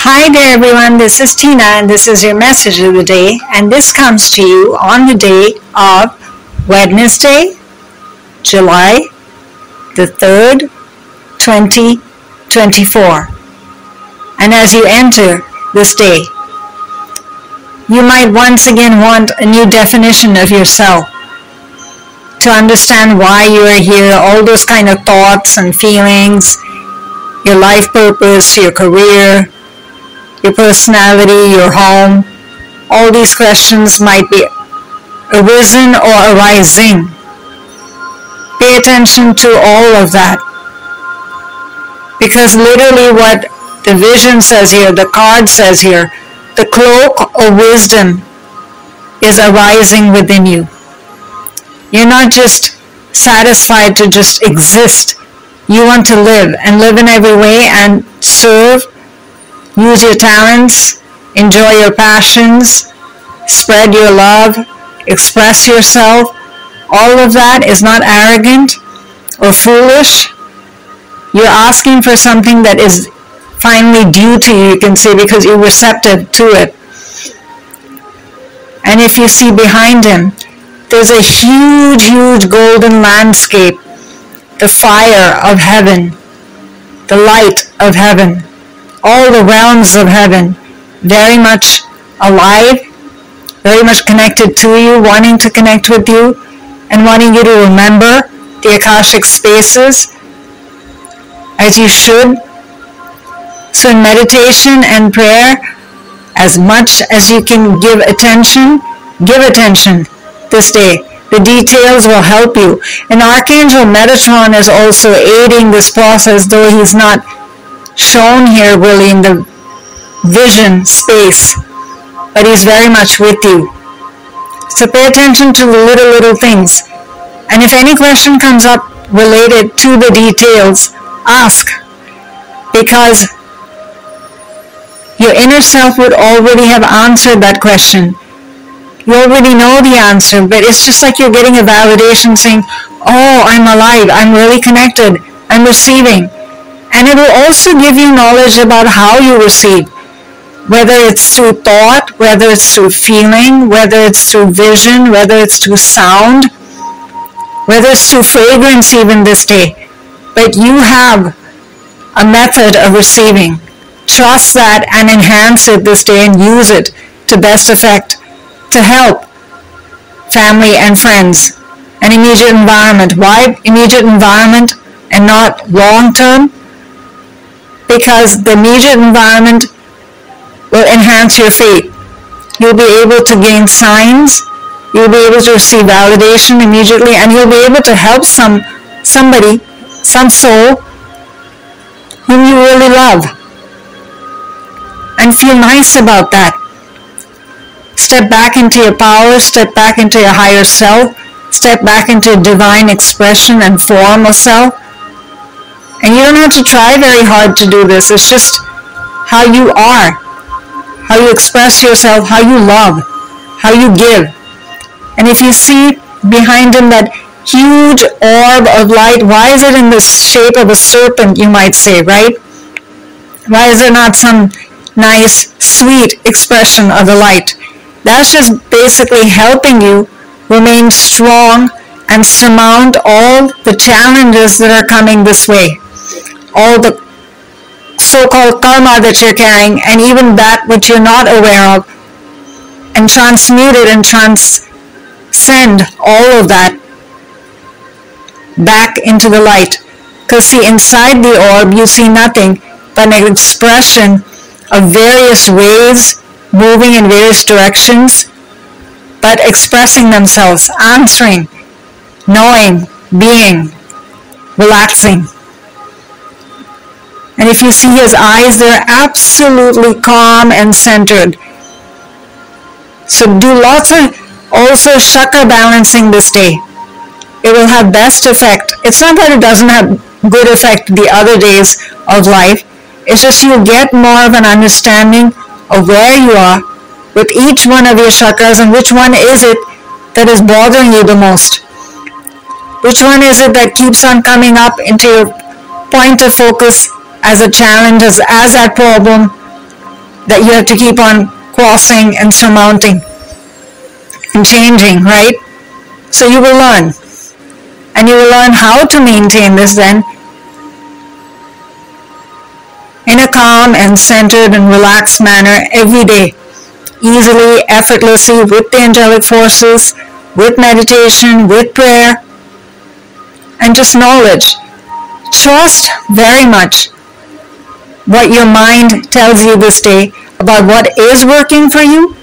Hi there everyone, this is Tina and this is your message of the day, and this comes to you on the day of Wednesday, July the 3rd, 2024. And as you enter this day, you might once again want a new definition of yourself, to understand why you are here, all those kind of thoughts and feelings, your life purpose, your career, your personality, your home. All these questions might be arisen or arising. Pay attention to all of that. Because literally what the vision says here, the card says here, the cloak of wisdom is arising within you. You're not just satisfied to just exist. You want to live, and live in every way and serve. Use your talents, enjoy your passions, spread your love, express yourself. All of that is not arrogant or foolish. You're asking for something that is finally due to you, you can say, because you're receptive to it. And if you see behind him, there's a huge, huge golden landscape, the fire of heaven, the light of heaven. All the realms of heaven, very much alive, very much connected to you, wanting to connect with you, and wanting you to remember the Akashic spaces, as you should. So in meditation and prayer, as much as you can give attention this day. The details will help you. And Archangel Metatron is also aiding this process, though he's not shown here really in the vision space, but he's very much with you. So pay attention to the little things, and if any question comes up related to the details, ask, because your inner self would already have answered that question. You already know the answer, but it's just like you're getting a validation saying, oh, I'm alive, I'm really connected, I'm receiving. And it will also give you knowledge about how you receive, whether it's through thought, whether it's through feeling, whether it's through vision, whether it's through sound, whether it's through fragrance even this day. But you have a method of receiving. Trust that and enhance it this day and use it to best effect to help family and friends and immediate environment. Why immediate environment and not long term? Because the immediate environment will enhance your faith. You'll be able to gain signs, you'll be able to receive validation immediately, and you'll be able to help somebody, some soul whom you really love. And feel nice about that. Step back into your power, step back into your higher self, step back into divine expression and form of self. And you don't have to try very hard to do this. It's just how you are, how you express yourself, how you love, how you give. And if you see behind him that huge orb of light, why is it in the shape of a serpent, you might say, right? Why is there not some nice, sweet expression of the light? That's just basically helping you remain strong and surmount all the challenges that are coming this way. All the so-called karma that you're carrying, and even that which you're not aware of, and transmute it and transcend all of that back into the light. Because see, inside the orb you see nothing but an expression of various waves moving in various directions, but expressing themselves, answering, knowing, being, relaxing. And if you see his eyes, they're absolutely calm and centered. So do lots of also chakra balancing this day. It will have best effect. It's not that it doesn't have good effect the other days of life. It's just you get more of an understanding of where you are with each one of your chakras, and which one is it that is bothering you the most. Which one is it that keeps on coming up into your point of focus as a challenge, as that problem, that you have to keep on crossing and surmounting and changing, right? So you will learn. And you will learn how to maintain this then in a calm and centered and relaxed manner every day, easily, effortlessly, with the angelic forces, with meditation, with prayer, and just knowledge. Trust very much what your mind tells you this day about what is working for you.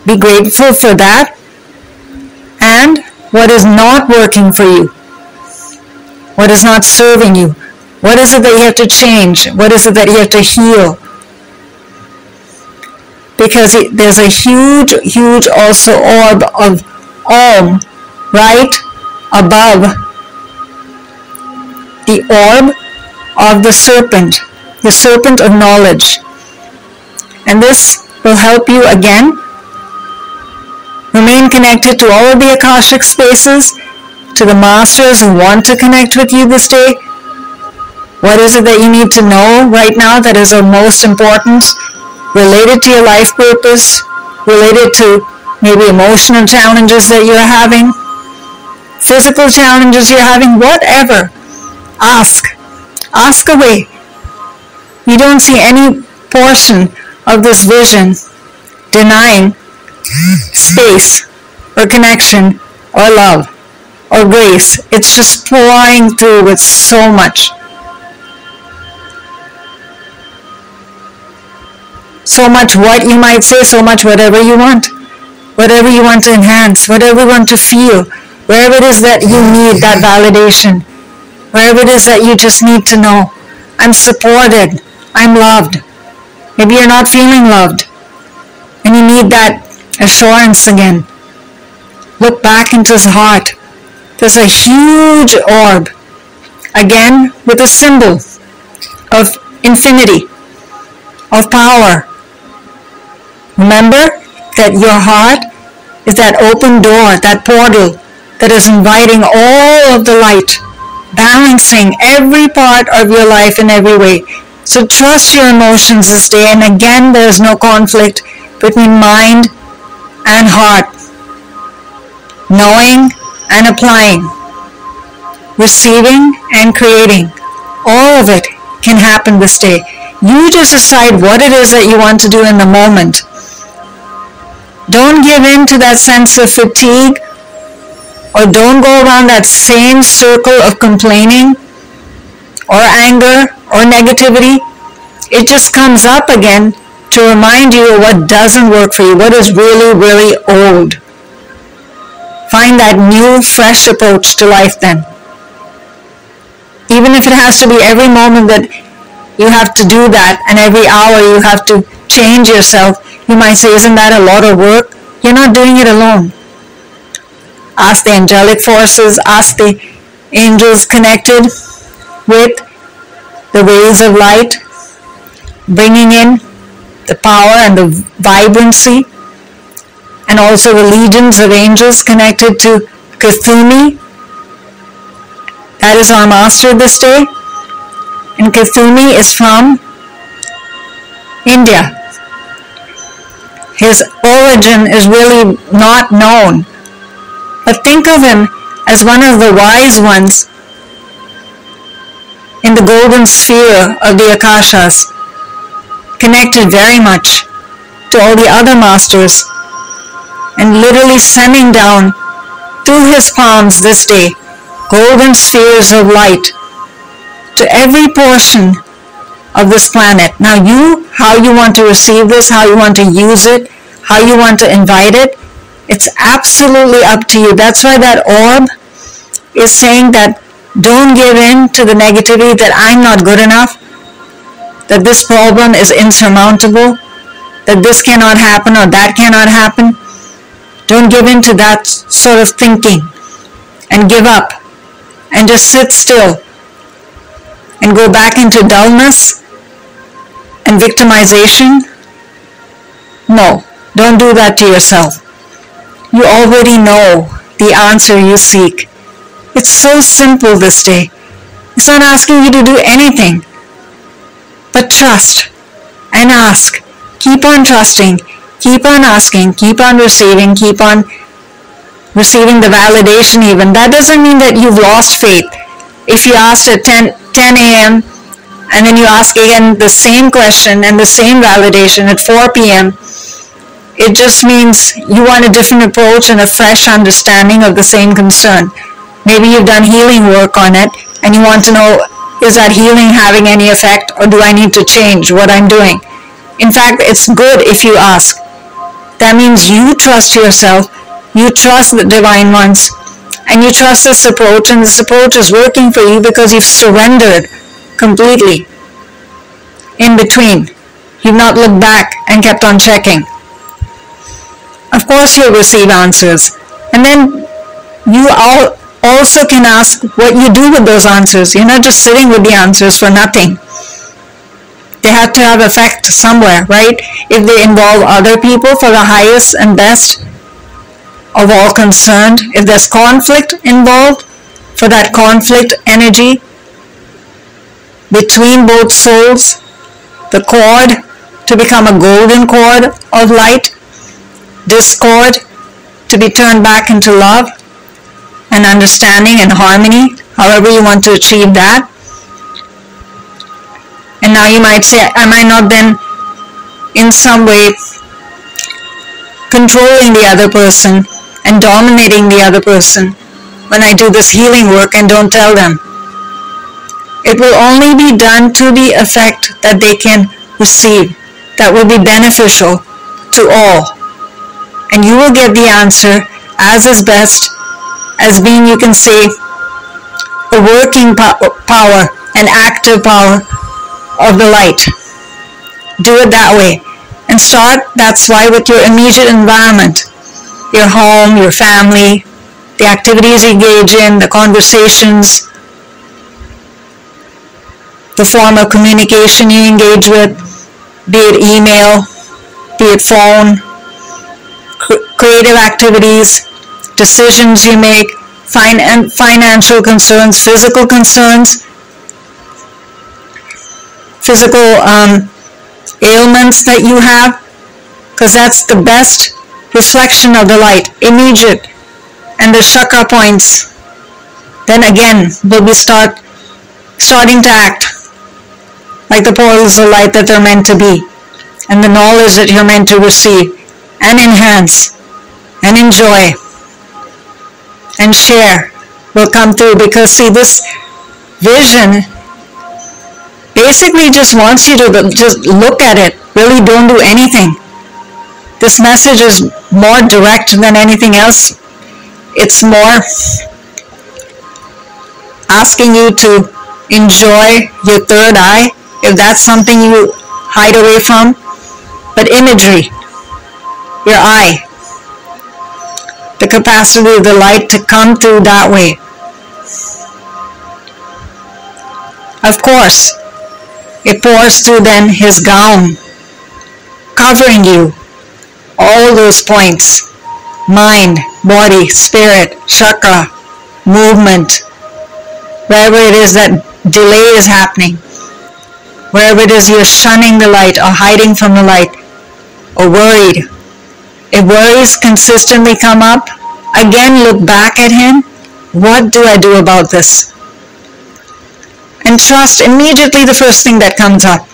Be grateful for that. And what is not working for you? What is not serving you? What is it that you have to change? What is it that you have to heal? Because there's a huge, huge also orb of Om right above the orb of the serpent of knowledge. And this will help you again remain connected to all of the Akashic spaces, to the masters who want to connect with you this day. What is it that you need to know right now that is of most importance, related to your life purpose, related to maybe emotional challenges that you're having, physical challenges you're having, whatever. Ask away. You don't see any portion of this vision denying space or connection or love or grace. It's just pouring through with so much. So much what you might say, so much whatever you want. Whatever you want to enhance, whatever you want to feel, wherever it is that you need that validation, wherever it is that you just need to know, I'm supported, I'm loved. Maybe you're not feeling loved and you need that assurance again. Look back into his heart. There's a huge orb, again with a symbol of infinity, of power. Remember that your heart is that open door, that portal that is inviting all of the light, balancing every part of your life in every way. So trust your emotions this day, and again there is no conflict between mind and heart. Knowing and applying, receiving and creating, all of it can happen this day. You just decide what it is that you want to do in the moment. Don't give in to that sense of fatigue, or don't go around that same circle of complaining or anger or negativity. It just comes up again to remind you of what doesn't work for you, what is really, really old. Find that new, fresh approach to life then. Even if it has to be every moment that you have to do that, and every hour you have to change yourself, you might say, isn't that a lot of work? You're not doing it alone. Ask the angelic forces, ask the angels connected with the rays of light, bringing in the power and the vibrancy, and also the legions of angels connected to KUTHUMI. That is our master this day. And KUTHUMI is from India. His origin is really not known. But think of him as one of the wise ones in the golden sphere of the Akashas, connected very much to all the other masters, and literally sending down through his palms this day golden spheres of light to every portion of this planet. Now how you want to receive this, how you want to use it, how you want to invite it, it's absolutely up to you. That's why that orb is saying that don't give in to the negativity that I'm not good enough, that this problem is insurmountable, that this cannot happen or that cannot happen. Don't give in to that sort of thinking and give up and just sit still and go back into dullness and victimization. No, don't do that to yourself. You already know the answer you seek. It's so simple this day. It's not asking you to do anything, but trust and ask Keep on trusting, keep on asking, keep on receiving the validation even. That doesn't mean that you've lost faith. If you asked at 10 a.m. and then you ask again the same question and the same validation at 4 p.m., it just means you want a different approach and a fresh understanding of the same concern. Maybe you've done healing work on it and you want to know, is that healing having any effect, or do I need to change what I'm doing? In fact, it's good if you ask. That means you trust yourself, you trust the divine ones, and you trust this approach, and this approach is working for you because you've surrendered completely. In between, you've not looked back and kept on checking. Of course you'll receive answers, and then you also can ask what you do with those answers. You're not just sitting with the answers for nothing. They have to have effect somewhere, right? If they involve other people for the highest and best of all concerned, if there's conflict involved, for that conflict energy between both souls, the cord to become a golden cord of light, discord to be turned back into love and understanding and harmony, however you want to achieve that. And now you might say, am I not then in some way controlling the other person and dominating the other person when I do this healing work and don't tell them? It will only be done to the effect that they can receive, that will be beneficial to all. And you will get the answer as is best, as being, you can say, a working power, an active power of the light. Do it that way. And start, that's why, with your immediate environment, your home, your family, the activities you engage in, the conversations, the form of communication you engage with, be it email, be it phone, creative activities, decisions you make, financial concerns, physical concerns, physical ailments that you have, because that's the best reflection of the light, immediate. And the chakra points then again will be starting to act like the portals of light that they're meant to be, and the knowledge that you're meant to receive and enhance and enjoy and share will come through. Because see, this vision basically just wants you to just look at it, really don't do anything. This message is more direct than anything else. It's more asking you to enjoy your third eye, if that's something you hide away from. But imagery, your eye, the capacity of the light to come through that way. Of course, it pours through then his gown, covering you, all those points, mind, body, spirit, chakra, movement, wherever it is that delay is happening, wherever it is you're shunning the light or hiding from the light or worried. If worries consistently come up, again look back at him. What do I do about this? And trust immediately the first thing that comes up.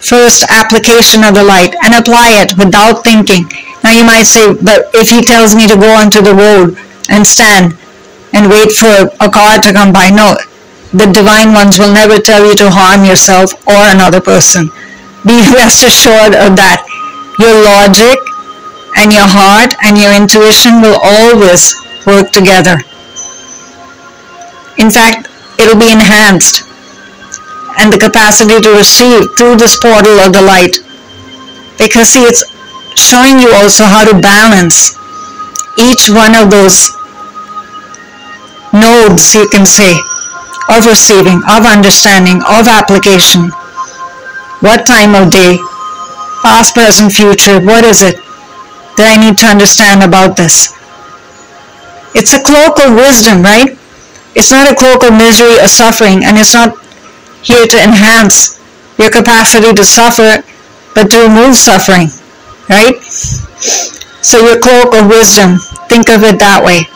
First application of the light, and apply it without thinking. Now you might say, but if he tells me to go onto the road and stand and wait for a car to come by. No, the divine ones will never tell you to harm yourself or another person. Be rest assured of that. Your logic and your heart and your intuition will always work together. In fact, it'll be enhanced, and the capacity to receive through this portal of the light. Because see, it's showing you also how to balance each one of those nodes, you can say, of receiving, of understanding, of application. What time of day, past, present, future, what is it that I need to understand about this? It's a cloak of wisdom, right? It's not a cloak of misery or suffering, and it's not here to enhance your capacity to suffer but to remove suffering, right? So your cloak of wisdom, think of it that way.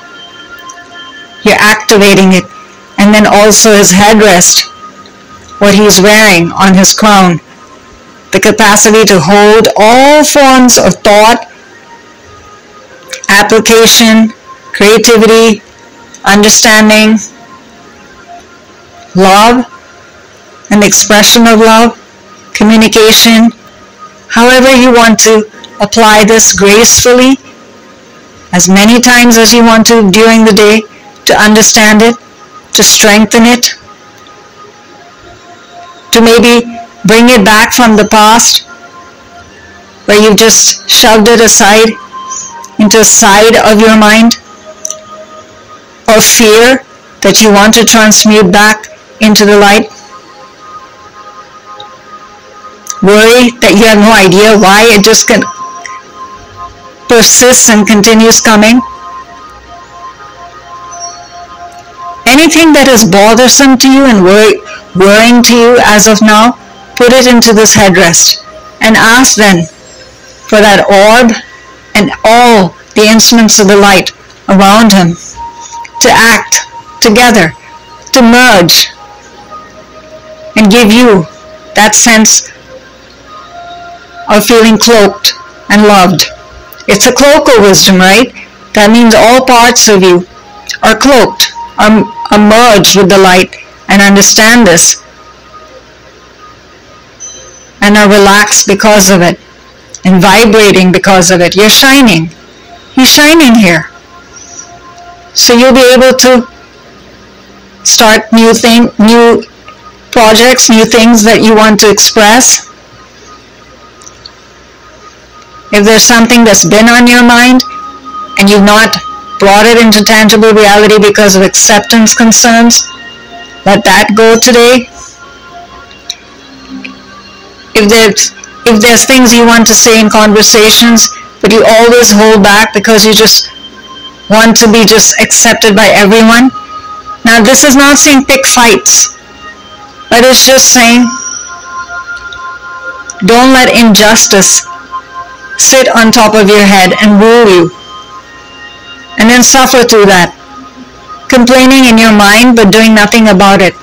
You're activating it. And then also his headrest, what he's wearing on his crown, the capacity to hold all forms of thought, application, creativity, understanding, love, and expression of love, communication, however you want to apply this gracefully, as many times as you want to during the day, to understand it, to strengthen it, to maybe bring it back from the past, where you've just shoved it aside into a side of your mind, or fear that you want to transmute back into the light. Worry that you have no idea why it just persists and continues coming. Anything that is bothersome to you and worrying to you as of now, put it into this headrest and ask then for that orb and all the instruments of the light around him to act together, to merge and give you that sense of feeling cloaked and loved. It's a cloak of wisdom, right? That means all parts of you are cloaked, are merged with the light and understand this and are relaxed because of it and vibrating because of it. You're shining. He's shining here. So you'll be able to start new projects, new things that you want to express. If there's something that's been on your mind and you've not brought it into tangible reality because of acceptance concerns, let that go today. If there's things you want to say in conversations, but you always hold back because you just want to be just accepted by everyone. Now this is not saying pick fights, but it's just saying don't let injustice sit on top of your head and rule you, and then suffer through that. Complaining in your mind but doing nothing about it.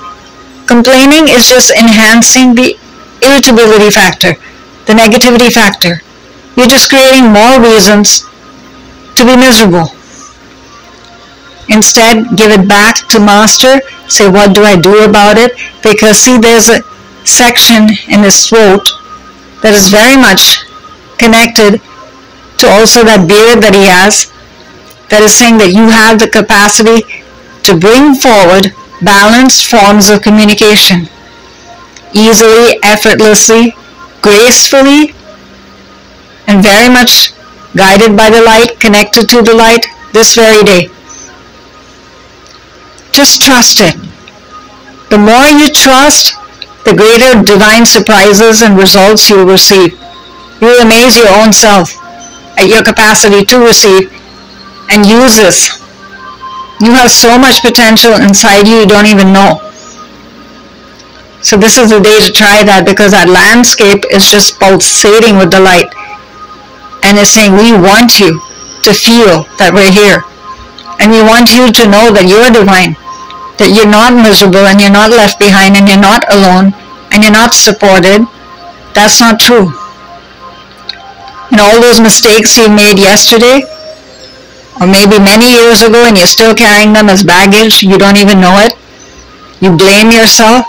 Complaining is just enhancing the irritability factor, the negativity factor. You're just creating more reasons to be miserable. Instead, give it back to Master. Say, what do I do about it? Because see, there's a section in his throat that is very much connected to also that beard that he has, that is saying that you have the capacity to bring forward balanced forms of communication easily, effortlessly, gracefully, and very much guided by the light, connected to the light this very day. Just trust it. The more you trust, the greater divine surprises and results you will receive. You will amaze your own self at your capacity to receive and use this. You have so much potential inside you don't even know. So this is the day to try that, because that landscape is just pulsating with the light. And it's saying, we want you to feel that we're here. And we want you to know that you're divine, that you're not miserable and you're not left behind and you're not alone and you're not supported. That's not true. And all those mistakes you made yesterday, or maybe many years ago, and you're still carrying them as baggage, you don't even know it. You blame yourself.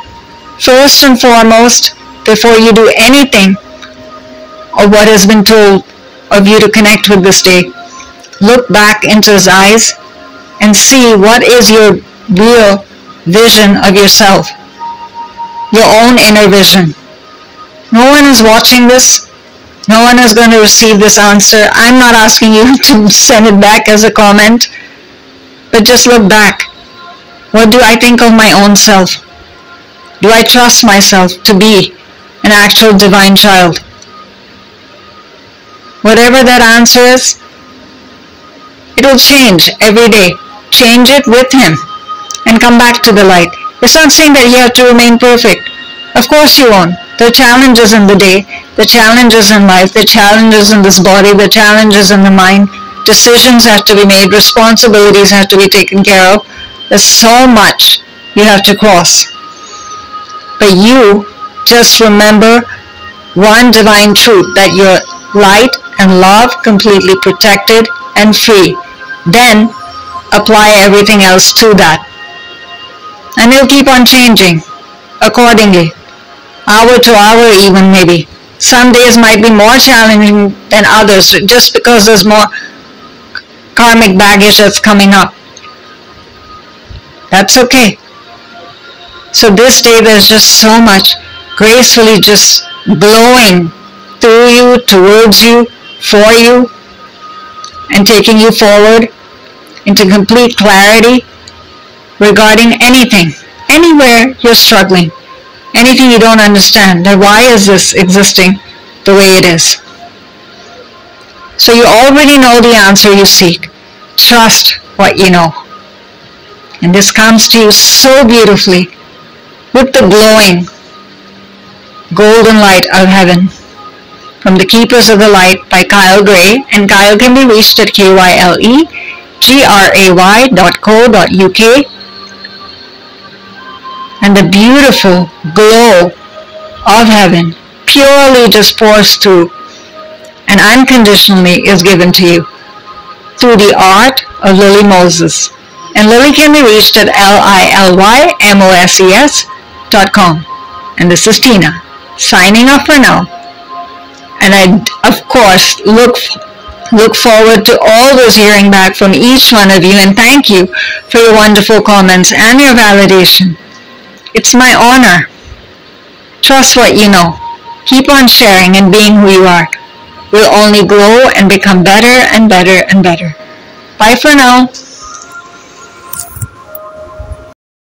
First and foremost, before you do anything of what has been told of you to connect with this day, look back into his eyes and see what is your real vision of yourself, your own inner vision. No one is watching this. No one is going to receive this answer. I'm not asking you to send it back as a comment, but just look back. What do I think of my own self? Do I trust myself to be an actual divine child? Whatever that answer is, it will change every day. Change it with him and come back to the light. It's not saying that you have to remain perfect Of course you won't. There are challenges in the day, the challenges in life, the challenges in this body, the challenges in the mind. Decisions have to be made, responsibilities have to be taken care of. There's so much you have to cross. But you just remember one divine truth, that you're light and love, completely protected and free. Then apply everything else to that. And it'll keep on changing accordingly. Hour to hour even maybe. Some days might be more challenging than others just because there's more karmic baggage that's coming up. That's okay. So this day there's just so much gracefully just blowing through you, towards you, for you, and taking you forward into complete clarity regarding anything, anywhere you're struggling, anything you don't understand, that why is this existing the way it is. So you already know the answer you seek. Trust what you know. And this comes to you so beautifully with the glowing golden light of heaven from the Keepers of the Light by Kyle Gray, and Kyle can be reached at kylegray.co.uk. And the beautiful glow of heaven purely just pours through and unconditionally is given to you through the art of Lily Moses. And Lily can be reached at lilymoses.com. And this is Tina, signing off for now. And I, of course, look forward to always hearing back from each one of you, and thank you for your wonderful comments and your validation. It's my honor. Trust what you know. Keep on sharing and being who you are. We'll only grow and become better and better and better. Bye for now.